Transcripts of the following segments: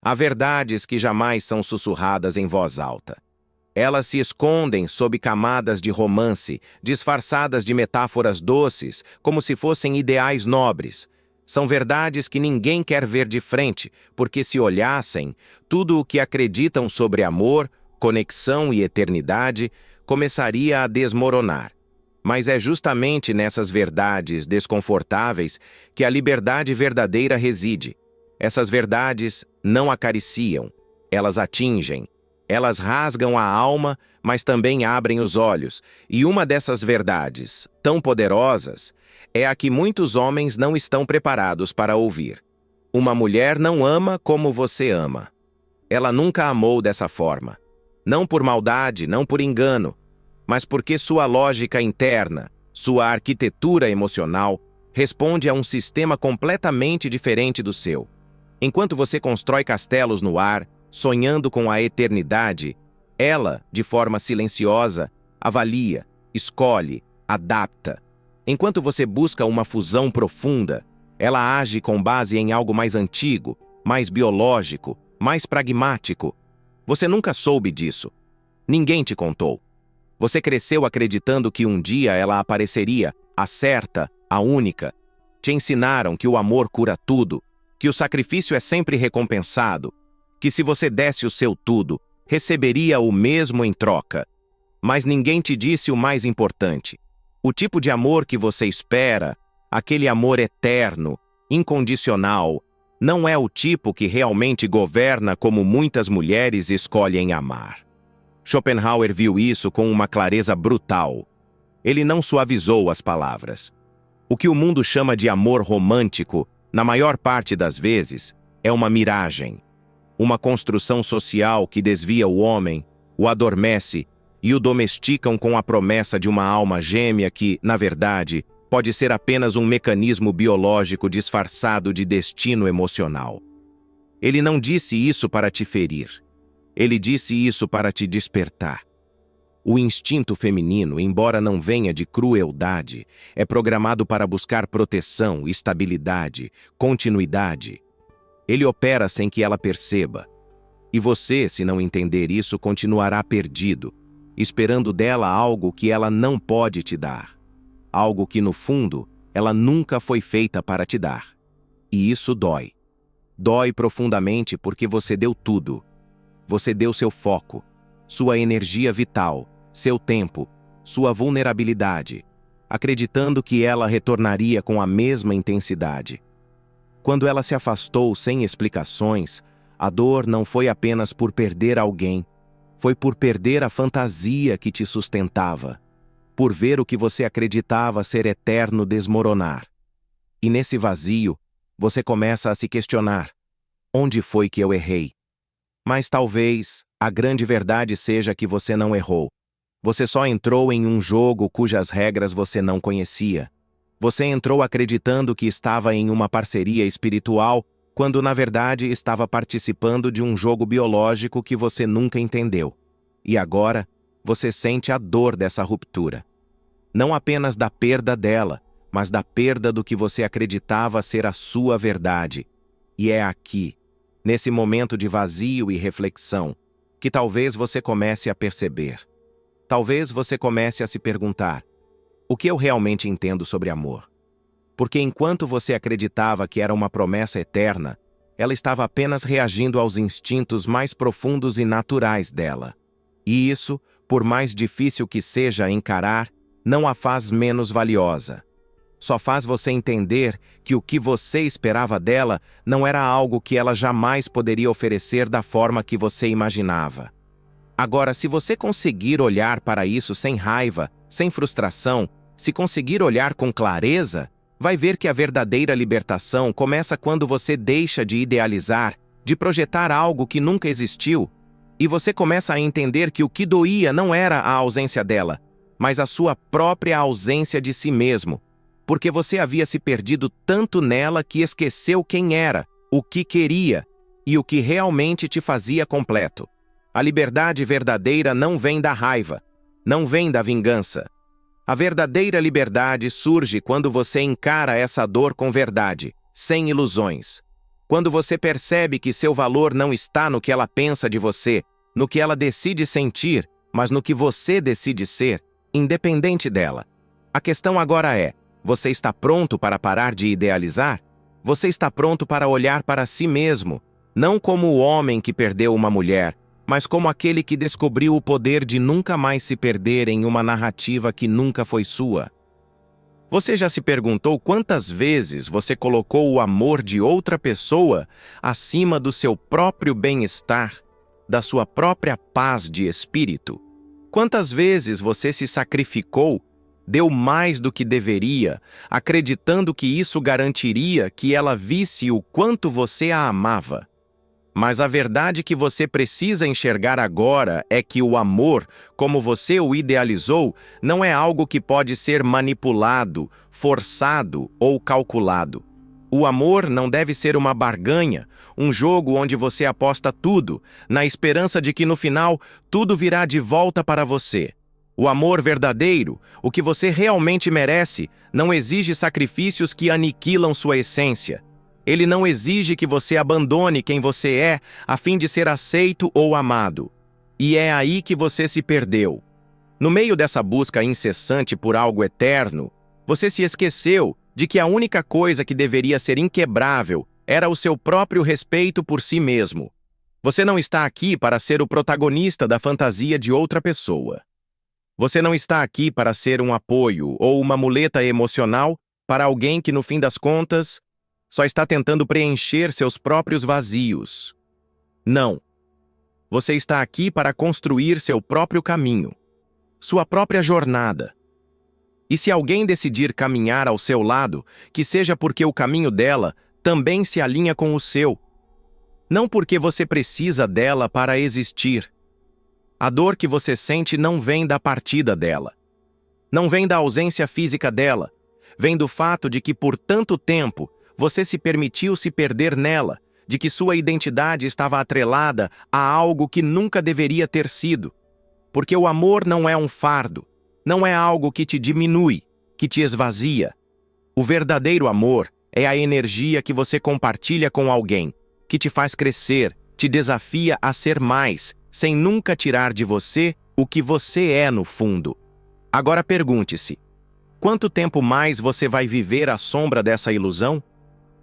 Há verdades que jamais são sussurradas em voz alta. Elas se escondem sob camadas de romance, disfarçadas de metáforas doces, como se fossem ideais nobres. São verdades que ninguém quer ver de frente, porque se olhassem, tudo o que acreditam sobre amor, conexão e eternidade começaria a desmoronar. Mas é justamente nessas verdades desconfortáveis que a liberdade verdadeira reside. Essas verdades não acariciam, elas atingem. Elas rasgam a alma, mas também abrem os olhos. E uma dessas verdades, tão poderosas, é a que muitos homens não estão preparados para ouvir. Uma mulher não ama como você ama. Ela nunca amou dessa forma. Não por maldade, não por engano, mas porque sua lógica interna, sua arquitetura emocional, responde a um sistema completamente diferente do seu. Enquanto você constrói castelos no ar, sonhando com a eternidade, ela, de forma silenciosa, avalia, escolhe, adapta. Enquanto você busca uma fusão profunda, ela age com base em algo mais antigo, mais biológico, mais pragmático. Você nunca soube disso. Ninguém te contou. Você cresceu acreditando que um dia ela apareceria, a certa, a única. Te ensinaram que o amor cura tudo, que o sacrifício é sempre recompensado, que se você desse o seu tudo, receberia o mesmo em troca. Mas ninguém te disse o mais importante. O tipo de amor que você espera, aquele amor eterno, incondicional, não é o tipo que realmente governa como muitas mulheres escolhem amar. Schopenhauer viu isso com uma clareza brutal. Ele não suavizou as palavras. O que o mundo chama de amor romântico, na maior parte das vezes, é uma miragem. Uma construção social que desvia o homem, o adormece e o domesticam com a promessa de uma alma gêmea que, na verdade, pode ser apenas um mecanismo biológico disfarçado de destino emocional. Ele não disse isso para te ferir. Ele disse isso para te despertar. O instinto feminino, embora não venha de crueldade, é programado para buscar proteção, estabilidade, continuidade. Ele opera sem que ela perceba. E você, se não entender isso, continuará perdido, esperando dela algo que ela não pode te dar. Algo que, no fundo, ela nunca foi feita para te dar. E isso dói. Dói profundamente porque você deu tudo. Você deu seu foco, sua energia vital, seu tempo, sua vulnerabilidade, acreditando que ela retornaria com a mesma intensidade. Quando ela se afastou sem explicações, a dor não foi apenas por perder alguém, foi por perder a fantasia que te sustentava, por ver o que você acreditava ser eterno desmoronar. E nesse vazio, você começa a se questionar: onde foi que eu errei? Mas talvez a grande verdade seja que você não errou. Você só entrou em um jogo cujas regras você não conhecia. Você entrou acreditando que estava em uma parceria espiritual, quando na verdade estava participando de um jogo biológico que você nunca entendeu. E agora, você sente a dor dessa ruptura. Não apenas da perda dela, mas da perda do que você acreditava ser a sua verdade. E é aqui, nesse momento de vazio e reflexão, que talvez você comece a perceber. Talvez você comece a se perguntar: o que eu realmente entendo sobre amor? Porque enquanto você acreditava que era uma promessa eterna, ela estava apenas reagindo aos instintos mais profundos e naturais dela. E isso, por mais difícil que seja encarar, não a faz menos valiosa. Só faz você entender que o que você esperava dela não era algo que ela jamais poderia oferecer da forma que você imaginava. Agora, se você conseguir olhar para isso sem raiva, sem frustração, se conseguir olhar com clareza, vai ver que a verdadeira libertação começa quando você deixa de idealizar, de projetar algo que nunca existiu, e você começa a entender que o que doía não era a ausência dela, mas a sua própria ausência de si mesmo, porque você havia se perdido tanto nela que esqueceu quem era, o que queria e o que realmente te fazia completo. A liberdade verdadeira não vem da raiva, não vem da vingança. A verdadeira liberdade surge quando você encara essa dor com verdade, sem ilusões. Quando você percebe que seu valor não está no que ela pensa de você, no que ela decide sentir, mas no que você decide ser, independente dela. A questão agora é: você está pronto para parar de idealizar? Você está pronto para olhar para si mesmo, não como o homem que perdeu uma mulher, mas como aquele que descobriu o poder de nunca mais se perder em uma narrativa que nunca foi sua? Você já se perguntou quantas vezes você colocou o amor de outra pessoa acima do seu próprio bem-estar, da sua própria paz de espírito? Quantas vezes você se sacrificou, deu mais do que deveria, acreditando que isso garantiria que ela visse o quanto você a amava? Mas a verdade que você precisa enxergar agora é que o amor, como você o idealizou, não é algo que pode ser manipulado, forçado ou calculado. O amor não deve ser uma barganha, um jogo onde você aposta tudo, na esperança de que no final tudo virá de volta para você. O amor verdadeiro, o que você realmente merece, não exige sacrifícios que aniquilam sua essência. Ele não exige que você abandone quem você é a fim de ser aceito ou amado. E é aí que você se perdeu. No meio dessa busca incessante por algo eterno, você se esqueceu de que a única coisa que deveria ser inquebrável era o seu próprio respeito por si mesmo. Você não está aqui para ser o protagonista da fantasia de outra pessoa. Você não está aqui para ser um apoio ou uma muleta emocional para alguém que, no fim das contas, só está tentando preencher seus próprios vazios. Não. Você está aqui para construir seu próprio caminho, sua própria jornada. E se alguém decidir caminhar ao seu lado, que seja porque o caminho dela também se alinha com o seu. Não porque você precisa dela para existir. A dor que você sente não vem da partida dela. Não vem da ausência física dela. Vem do fato de que por tanto tempo você se permitiu se perder nela, de que sua identidade estava atrelada a algo que nunca deveria ter sido. Porque o amor não é um fardo, não é algo que te diminui, que te esvazia. O verdadeiro amor é a energia que você compartilha com alguém, que te faz crescer, te desafia a ser mais, sem nunca tirar de você o que você é no fundo. Agora pergunte-se: quanto tempo mais você vai viver à sombra dessa ilusão?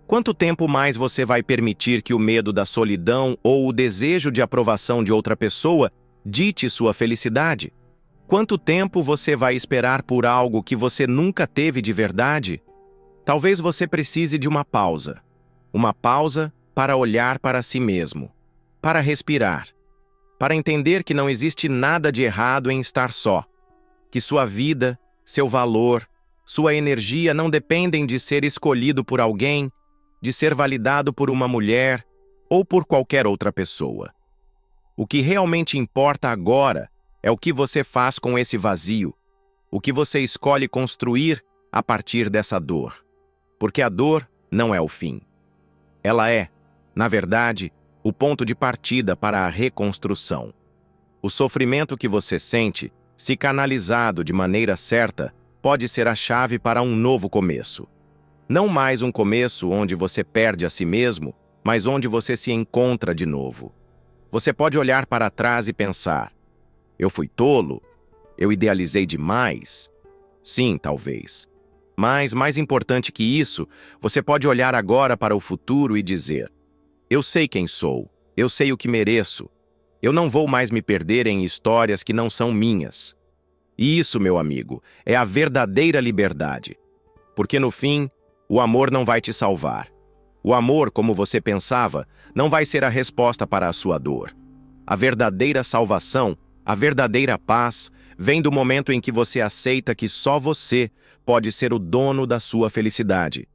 Quanto tempo mais você vai permitir que o medo da solidão ou o desejo de aprovação de outra pessoa dite sua felicidade? Quanto tempo você vai esperar por algo que você nunca teve de verdade? Talvez você precise de uma pausa. Uma pausa para olhar para si mesmo, para respirar, para entender que não existe nada de errado em estar só, que sua vida, seu valor, sua energia não dependem de ser escolhido por alguém, de ser validado por uma mulher ou por qualquer outra pessoa. O que realmente importa agora é o que você faz com esse vazio, o que você escolhe construir a partir dessa dor. Porque a dor não é o fim. Ela é, na verdade, o ponto de partida para a reconstrução. O sofrimento que você sente, se canalizado de maneira certa, pode ser a chave para um novo começo. Não mais um começo onde você perde a si mesmo, mas onde você se encontra de novo. Você pode olhar para trás e pensar: eu fui tolo? Eu idealizei demais? Sim, talvez. Mas, mais importante que isso, você pode olhar agora para o futuro e dizer: eu sei quem sou, eu sei o que mereço. Eu não vou mais me perder em histórias que não são minhas. E isso, meu amigo, é a verdadeira liberdade. Porque no fim, o amor não vai te salvar. O amor, como você pensava, não vai ser a resposta para a sua dor. A verdadeira salvação, a verdadeira paz, vem do momento em que você aceita que só você pode ser o dono da sua felicidade.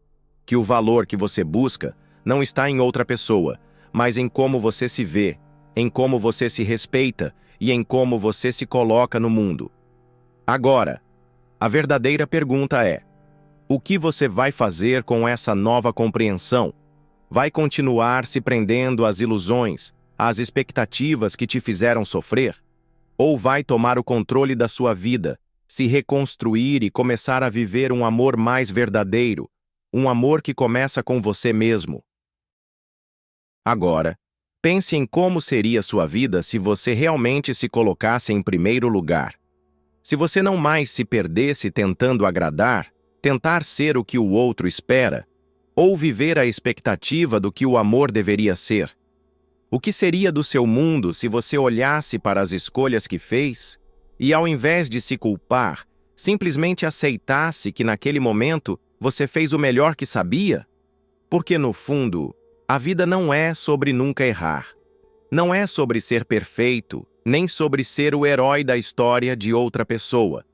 Que o valor que você busca não está em outra pessoa, mas em como você se vê, em como você se respeita e em como você se coloca no mundo. Agora, a verdadeira pergunta é: o que você vai fazer com essa nova compreensão? Vai continuar se prendendo às ilusões, às expectativas que te fizeram sofrer? Ou vai tomar o controle da sua vida, se reconstruir e começar a viver um amor mais verdadeiro, um amor que começa com você mesmo? Agora, pense em como seria sua vida se você realmente se colocasse em primeiro lugar. Se você não mais se perdesse tentando agradar, tentar ser o que o outro espera, ou viver a expectativa do que o amor deveria ser. O que seria do seu mundo se você olhasse para as escolhas que fez e, ao invés de se culpar, simplesmente aceitasse que naquele momento você fez o melhor que sabia? Porque, no fundo, a vida não é sobre nunca errar. Não é sobre ser perfeito, nem sobre ser o herói da história de outra pessoa.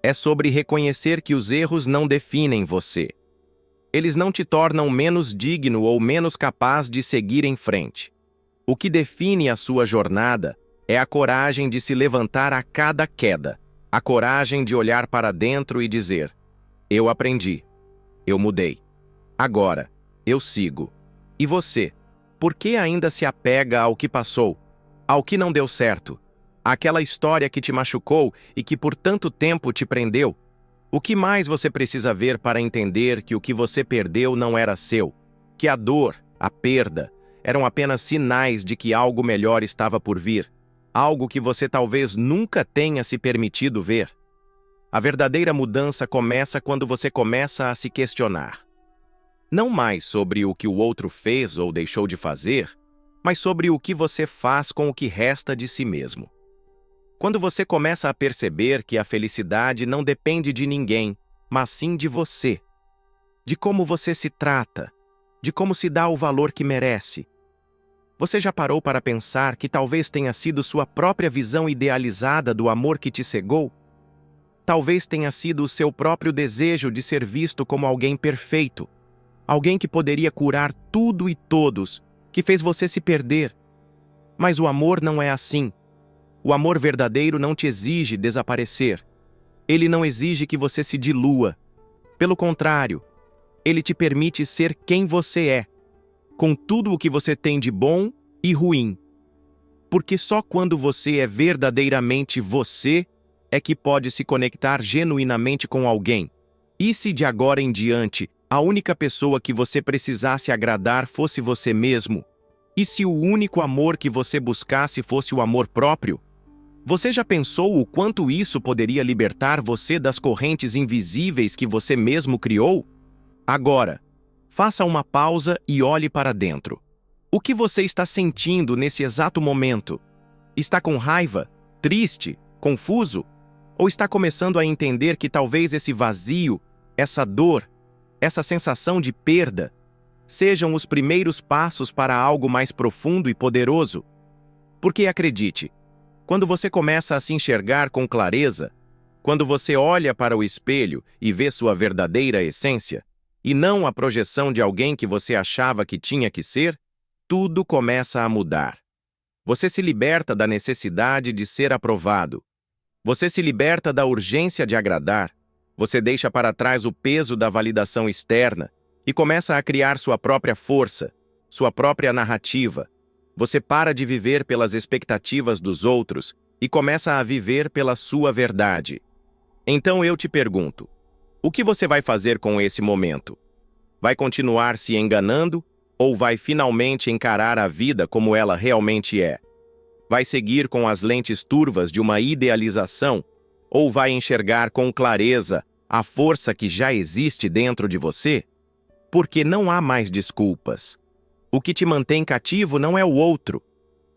É sobre reconhecer que os erros não definem você. Eles não te tornam menos digno ou menos capaz de seguir em frente. O que define a sua jornada é a coragem de se levantar a cada queda, a coragem de olhar para dentro e dizer: eu aprendi, eu mudei. Agora, eu sigo. E você? Por que ainda se apega ao que passou, ao que não deu certo, àquela história que te machucou e que por tanto tempo te prendeu? O que mais você precisa ver para entender que o que você perdeu não era seu? Que a dor, a perda, eram apenas sinais de que algo melhor estava por vir, algo que você talvez nunca tenha se permitido ver? A verdadeira mudança começa quando você começa a se questionar. Não mais sobre o que o outro fez ou deixou de fazer, mas sobre o que você faz com o que resta de si mesmo. Quando você começa a perceber que a felicidade não depende de ninguém, mas sim de você, de como você se trata, de como se dá o valor que merece. Você já parou para pensar que talvez tenha sido sua própria visão idealizada do amor que te cegou? Talvez tenha sido o seu próprio desejo de ser visto como alguém perfeito, alguém que poderia curar tudo e todos, que fez você se perder. Mas o amor não é assim. O amor verdadeiro não te exige desaparecer. Ele não exige que você se dilua. Pelo contrário, ele te permite ser quem você é, com tudo o que você tem de bom e ruim. Porque só quando você é verdadeiramente você é que pode se conectar genuinamente com alguém. E se de agora em diante a única pessoa que você precisasse agradar fosse você mesmo? E se o único amor que você buscasse fosse o amor próprio? Você já pensou o quanto isso poderia libertar você das correntes invisíveis que você mesmo criou? Agora, faça uma pausa e olhe para dentro. O que você está sentindo nesse exato momento? Está com raiva, triste, confuso? Ou está começando a entender que talvez esse vazio, essa dor, essa sensação de perda, sejam os primeiros passos para algo mais profundo e poderoso? Porque acredite, quando você começa a se enxergar com clareza, quando você olha para o espelho e vê sua verdadeira essência, e não a projeção de alguém que você achava que tinha que ser, tudo começa a mudar. Você se liberta da necessidade de ser aprovado. Você se liberta da urgência de agradar. Você deixa para trás o peso da validação externa e começa a criar sua própria força, sua própria narrativa. Você para de viver pelas expectativas dos outros e começa a viver pela sua verdade. Então eu te pergunto, o que você vai fazer com esse momento? Vai continuar se enganando ou vai finalmente encarar a vida como ela realmente é? Vai seguir com as lentes turvas de uma idealização ou vai enxergar com clareza a força que já existe dentro de você? Porque não há mais desculpas. O que te mantém cativo não é o outro.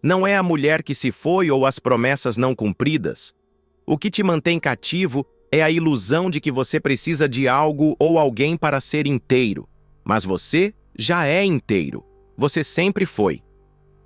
Não é a mulher que se foi ou as promessas não cumpridas. O que te mantém cativo é a ilusão de que você precisa de algo ou alguém para ser inteiro. Mas você já é inteiro. Você sempre foi.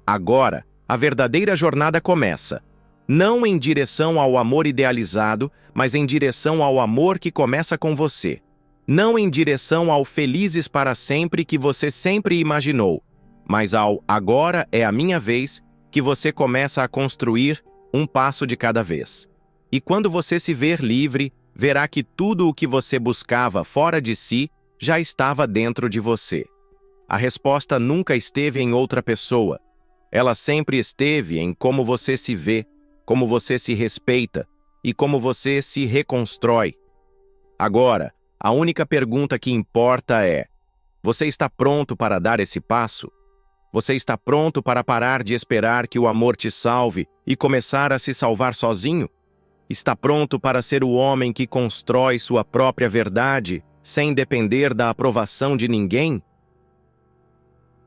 Agora, a verdadeira jornada começa. Não em direção ao amor idealizado, mas em direção ao amor que começa com você. Não em direção ao felizes para sempre que você sempre imaginou, mas ao agora é a minha vez que você começa a construir um passo de cada vez. E quando você se ver livre, verá que tudo o que você buscava fora de si já estava dentro de você. A resposta nunca esteve em outra pessoa. Ela sempre esteve em como você se vê, como você se respeita e como você se reconstrói. Agora, a única pergunta que importa é: você está pronto para dar esse passo? Você está pronto para parar de esperar que o amor te salve e começar a se salvar sozinho? Está pronto para ser o homem que constrói sua própria verdade sem depender da aprovação de ninguém?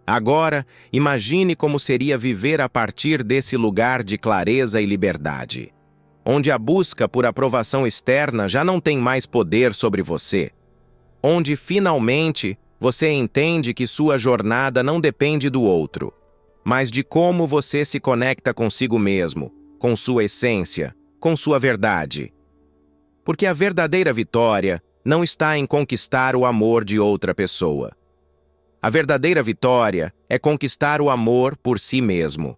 Agora, imagine como seria viver a partir desse lugar de clareza e liberdade, onde a busca por aprovação externa já não tem mais poder sobre você, onde finalmente você entende que sua jornada não depende do outro, mas de como você se conecta consigo mesmo, com sua essência, com sua verdade. Porque a verdadeira vitória não está em conquistar o amor de outra pessoa. A verdadeira vitória é conquistar o amor por si mesmo.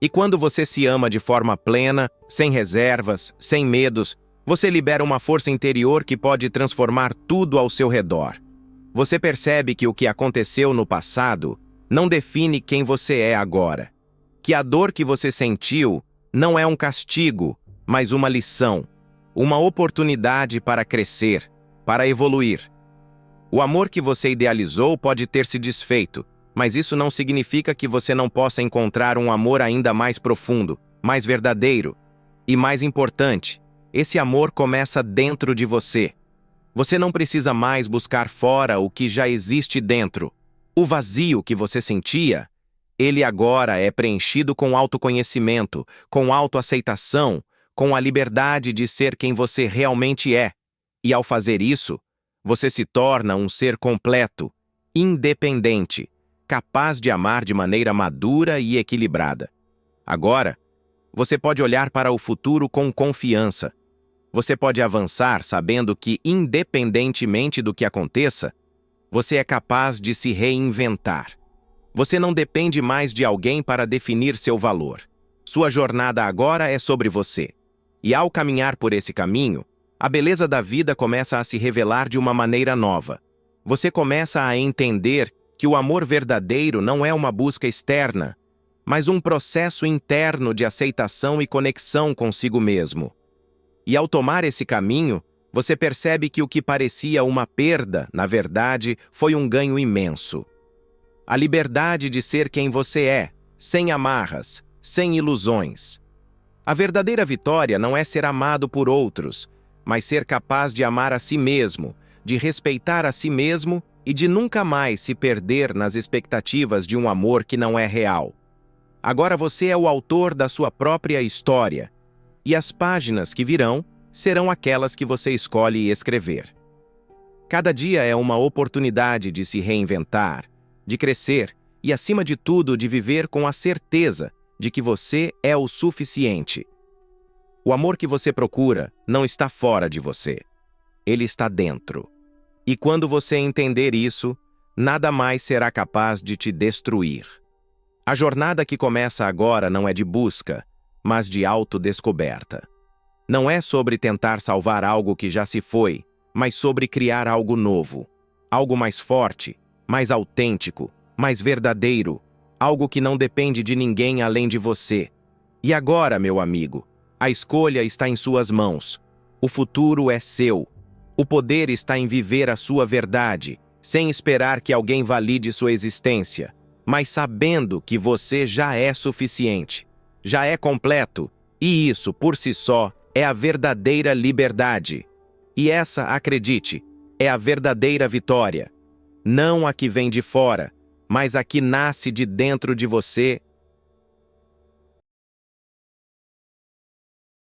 E quando você se ama de forma plena, sem reservas, sem medos, você libera uma força interior que pode transformar tudo ao seu redor. Você percebe que o que aconteceu no passado não define quem você é agora. Que a dor que você sentiu não é um castigo, mas uma lição, uma oportunidade para crescer, para evoluir. O amor que você idealizou pode ter se desfeito, mas isso não significa que você não possa encontrar um amor ainda mais profundo, mais verdadeiro e mais importante. Esse amor começa dentro de você. Você não precisa mais buscar fora o que já existe dentro. O vazio que você sentia, ele agora é preenchido com autoconhecimento, com autoaceitação, com a liberdade de ser quem você realmente é. E ao fazer isso, você se torna um ser completo, independente, capaz de amar de maneira madura e equilibrada. Agora, você pode olhar para o futuro com confiança. Você pode avançar sabendo que, independentemente do que aconteça, você é capaz de se reinventar. Você não depende mais de alguém para definir seu valor. Sua jornada agora é sobre você. E ao caminhar por esse caminho, a beleza da vida começa a se revelar de uma maneira nova. Você começa a entender que o amor verdadeiro não é uma busca externa, mas um processo interno de aceitação e conexão consigo mesmo. E ao tomar esse caminho, você percebe que o que parecia uma perda, na verdade, foi um ganho imenso. A liberdade de ser quem você é, sem amarras, sem ilusões. A verdadeira vitória não é ser amado por outros, mas ser capaz de amar a si mesmo, de respeitar a si mesmo e de nunca mais se perder nas expectativas de um amor que não é real. Agora você é o autor da sua própria história, e as páginas que virão serão aquelas que você escolhe escrever. Cada dia é uma oportunidade de se reinventar, de crescer e, acima de tudo, de viver com a certeza de que você é o suficiente. O amor que você procura não está fora de você. Ele está dentro. E quando você entender isso, nada mais será capaz de te destruir. A jornada que começa agora não é de busca, mas de autodescoberta. Não é sobre tentar salvar algo que já se foi, mas sobre criar algo novo. Algo mais forte, mais autêntico, mais verdadeiro. Algo que não depende de ninguém além de você. E agora, meu amigo, a escolha está em suas mãos. O futuro é seu. O poder está em viver a sua verdade, sem esperar que alguém valide sua existência, mas sabendo que você já é suficiente, já é completo, e isso, por si só, é a verdadeira liberdade. E essa, acredite, é a verdadeira vitória. Não a que vem de fora, mas a que nasce de dentro de você